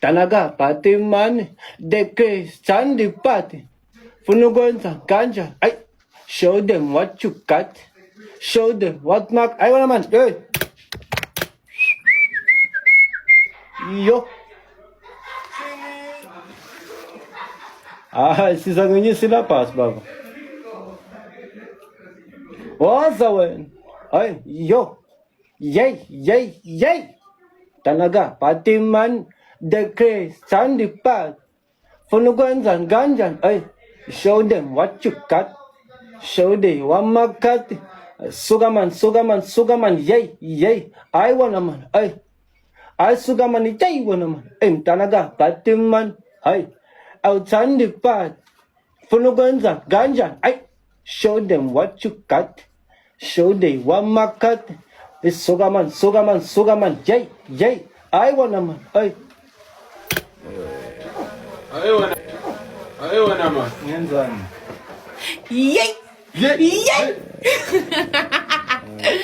Talaga, pati man, deke, sandi pati. Funugon sa ganja. Ay, show them what you got. Show them what mark. Ay, wala naman. Hey. Yo. Size ang inyo sila pas, baba. Wasa, wen. Ay, yo. Yay, yay, yay. Talaga, pati man, deke, sandi pati. Funugon sa ganja. Ay, show them what you got. Show them what mark got. Sugaman, sugaman, sugaman. Yay, yay. Ay, wala naman. Ay. Ay, sugaman ni Jay, wala naman. Ay, talaga, pati man. Ay. Outside the part, funugan sa ganja. Ay, show them what you got. Show them what makat. Sugaman, sugaman, sugaman. Yay, yay. Ayaw naman. Ay. Ayaw naman. Yan saan. Yay! Yay! Yay! Ay,